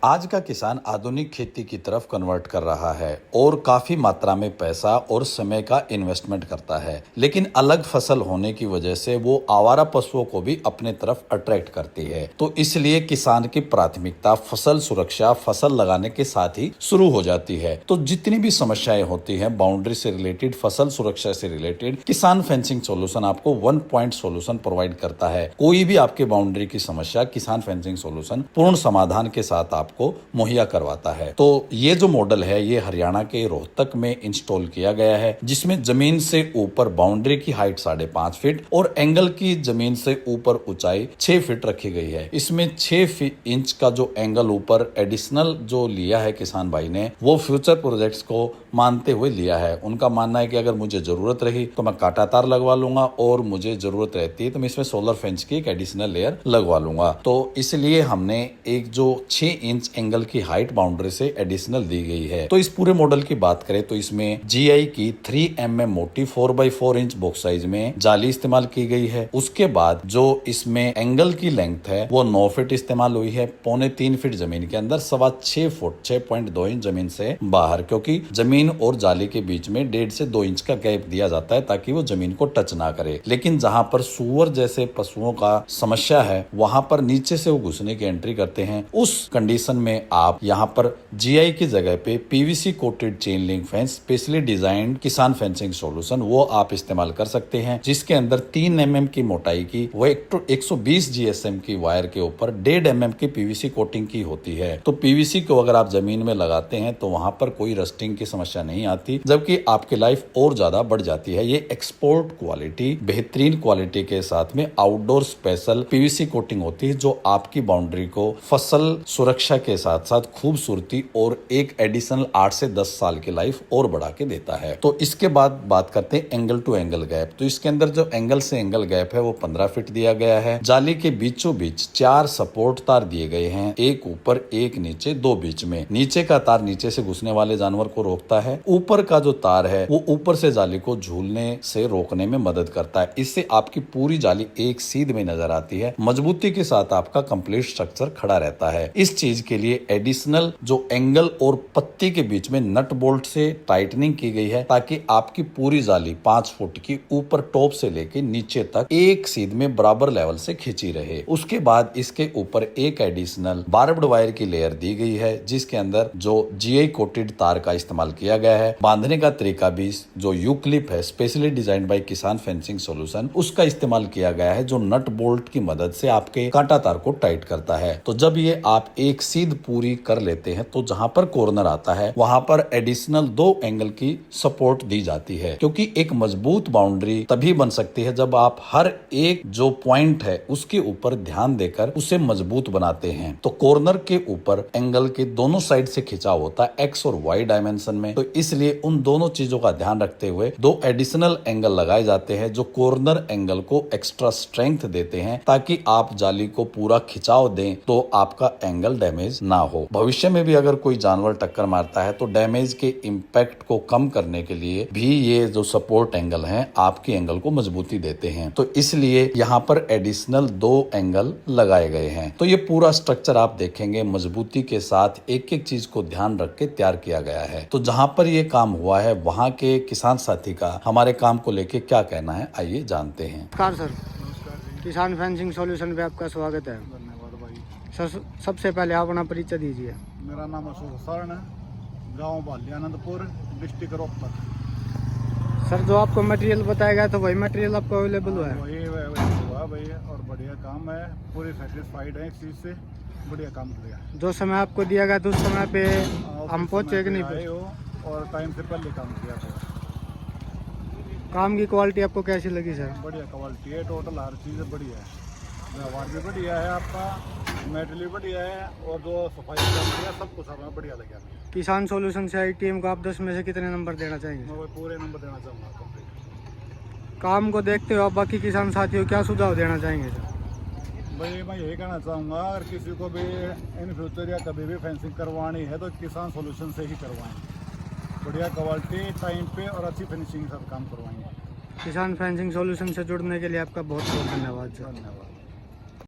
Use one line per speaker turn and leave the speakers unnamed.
आज का किसान आधुनिक खेती की तरफ कन्वर्ट कर रहा है और काफी मात्रा में पैसा और समय का इन्वेस्टमेंट करता है, लेकिन अलग फसल होने की वजह से वो आवारा पशुओं को भी अपने तरफ अट्रैक्ट करती है। तो इसलिए किसान की प्राथमिकता फसल सुरक्षा, फसल लगाने के साथ ही शुरू हो जाती है। तो जितनी भी समस्याएं होती हैं बाउंड्री से रिलेटेड, फसल सुरक्षा से रिलेटेड, किसान फेंसिंग सॉल्यूशन आपको 1 पॉइंट सॉल्यूशन प्रोवाइड करता है। कोई भी आपके बाउंड्री की समस्या किसान फेंसिंग सॉल्यूशन पूर्ण समाधान के साथ आपको मुहैया करवाता है। तो ये जो मॉडल है ये हरियाणा के रोहतक में इंस्टॉल किया गया है, जिसमें जमीन से ऊपर बाउंड्री की हाइट 5.5 फीट और एंगल की जमीन से ऊपर ऊंचाई 6 फीट रखी गई है। इसमें 6 इंच का जो एंगल ऊपर एडिशनल जो लिया है किसान भाई ने, वो फ्यूचर प्रोजेक्ट्स को मानते हुए लिया है। उनका मानना है कि अगर मुझे जरूरत रही तो मैं कांटा तार लगवा लूंगा और मुझे जरूरत रहती है तो मैं इसमें सोलर फेंस की एक एडिशनल लेयर लगवा लूंगा। तो इसलिए हमने एक जो 6 इंच एंगल की हाइट बाउंड्री से एडिशनल दी गई है। तो इस पूरे मॉडल की बात करें तो इसमें GI की 3 mm मोटी 4x4 इंच बॉक्स साइज में जाली इस्तेमाल की गई है। उसके बाद जो इसमें एंगल की लेंथ है वो 9 फीट इस्तेमाल हुई है। 3.25 फीट जमीन के अंदर, 6.25 फुट 6.2 इंच जमीन से बाहर, क्योंकि जमीन और जाली के बीच में 1.5 से 2 इंच का गैप दिया जाता है ताकि वो जमीन को टच ना करे। लेकिन जहां पर सुअर जैसे पशुओं का समस्या है वहां पर नीचे से वो घुसने की एंट्री करते हैं। उस कंडीशन में आप यहाँ पर GI की जगह पे PVC coated chain link fence specially designed किसान फेंसिंग सॉल्यूशन वो आप इस्तेमाल कर सकते हैं, जिसके अंदर 3 mm की मोटाई की वो 120 GSM की वायर के ऊपर 1.5 mm की PVC कोटिंग की होती है। तो PVC को अगर आप जमीन में लगाते हैं तो वहां पर कोई रस्टिंग की समस्या नहीं आती, जबकि आपकी लाइफ और ज्यादा बढ़ जाती है। ये एक्सपोर्ट क्वालिटी, बेहतरीन क्वालिटी के साथ में आउटडोर स्पेशल PVC कोटिंग होती है, जो आपकी बाउंड्री को फसल सुरक्षा के साथ साथ खूबसूरती और एक एडिशनल 8 से 10 साल की लाइफ और बढ़ा के देता है। तो इसके बाद बात करते हैं एंगल टू एंगल गैप। तो इसके अंदर जो एंगल से एंगल गैप है वो 15 फीट दिया गया है। जाली के बीचों बीच 4 सपोर्ट तार दिए गए हैं, एक ऊपर एक नीचे, 2 बीच में। नीचे का तार नीचे से घुसने वाले जानवर को रोकता है, ऊपर का जो तार है वो ऊपर से जाली को झूलने से रोकने में मदद करता है। इससे आपकी पूरी जाली एक सीध में नजर आती है, मजबूती के साथ आपका कंप्लीट स्ट्रक्चर खड़ा रहता है। इस चीज के लिए एडिशनल जो एंगल और पत्ती के बीच में नट बोल्ट से टाइटनिंग की गई है, ताकि आपकी पूरी जाली 5 फुट की ऊपर टॉप से लेके नीचे तक एक सीध में बराबर लेवल से खिंची रहे। उसके बाद इसके ऊपर एक एडिशनल बार्ब्ड वायर की लेयर दी गई है, जिसके अंदर जो GI कोटेड तार का इस्तेमाल किया गया है। बांधने का तरीका भी जो यू क्लिप है स्पेशली डिजाइन बाय किसान फेंसिंग सॉल्यूशन, उसका इस्तेमाल किया गया है, जो नट बोल्ट की मदद से आपके कांटा तार को टाइट करता है। तो जब ये आप एक सीध पूरी कर लेते हैं तो जहां पर कॉर्नर आता है वहां पर एडिशनल 2 एंगल की सपोर्ट दी जाती है, क्योंकि एक मजबूत बाउंड्री तभी बन सकती है जब आप हर एक जो पॉइंट है उसके ऊपर ध्यान देकर उसे मजबूत बनाते हैं। तो कॉर्नर के ऊपर एंगल के दोनों साइड से खिंचाव होता है X और Y डायमेंशन में। तो इसलिए उन दोनों चीजों का ध्यान रखते हुए 2 एडिशनल एंगल लगाए जाते हैं, जो कॉर्नर एंगल को एक्स्ट्रा स्ट्रेंथ देते हैं, ताकि आप जाली को पूरा खिंचाव दें तो आपका एंगल डैमेज ना हो। भविष्य में भी अगर कोई जानवर टक्कर मारता है तो डैमेज के इम्पैक्ट को कम करने के लिए भी ये जो सपोर्ट एंगल हैं आपके एंगल को मजबूती देते हैं। तो इसलिए यहाँ पर एडिशनल 2 एंगल लगाए गए हैं। तो ये पूरा स्ट्रक्चर आप देखेंगे मजबूती के साथ एक एक चीज को ध्यान रख के तैयार किया गया है। तो जहाँ पर ये काम हुआ है वहाँ के किसान साथी का हमारे काम को लेके क्या कहना है, आइए जानते हैं।
नमस्कार सर, किसान फेंसिंग सॉल्यूशन पे आपका स्वागत है।
धन्यवाद भाई।
सर, सबसे पहले आप अपना परिचय दीजिए।
मेरा नाम अशोक सरण है, गांव बाली आनंदपुर, डिस्ट्रिक्ट रोहतक।
सर, जो आपको मटेरियल बताया गया तो वही मटेरियल आपको अवेलेबल हुआ है?
वही हुआ भाई, और बढ़िया काम है, पूरी सेटिस्फाइड है इस चीज़ से, बढ़िया काम किया।
जो समय आपको दिया गया था उस समय पे हम पहुँचे कि नहीं
आए
पहुँचे?
हो और टाइम से पहले काम किया था।
काम की क्वालिटी आपको कैसी लगी सर?
बढ़िया क्वालिटी है, टोटल हर चीज़ बढ़िया है, व्यवहार भी बढ़िया है आपका, मेटेरियल बढ़िया है, और जो सफाई काम किया सब कुछ हमें बढ़िया लगा।
किसान सॉल्यूशन से आई टीम को आप 10 में से कितने नंबर देना चाहेंगे?
मैं पूरे नंबर देना चाहूँगा कंप्लीट।
काम को देखते हुए आप बाकी किसान साथियों को क्या सुझाव देना चाहेंगे सर?
भाई मैं यही कहना चाहूँगा, अगर किसी को भी इन फ्यूचर या कभी भी फेंसिंग करवानी है तो किसान सॉल्यूशन से ही करवाएं। बढ़िया क्वालिटी, टाइम पे और अच्छी फिनिशिंग के साथ काम करवाएंगे।
किसान फेंसिंग सॉल्यूशन से जुड़ने के लिए आपका बहुत बहुत धन्यवाद सर।
धन्यवाद।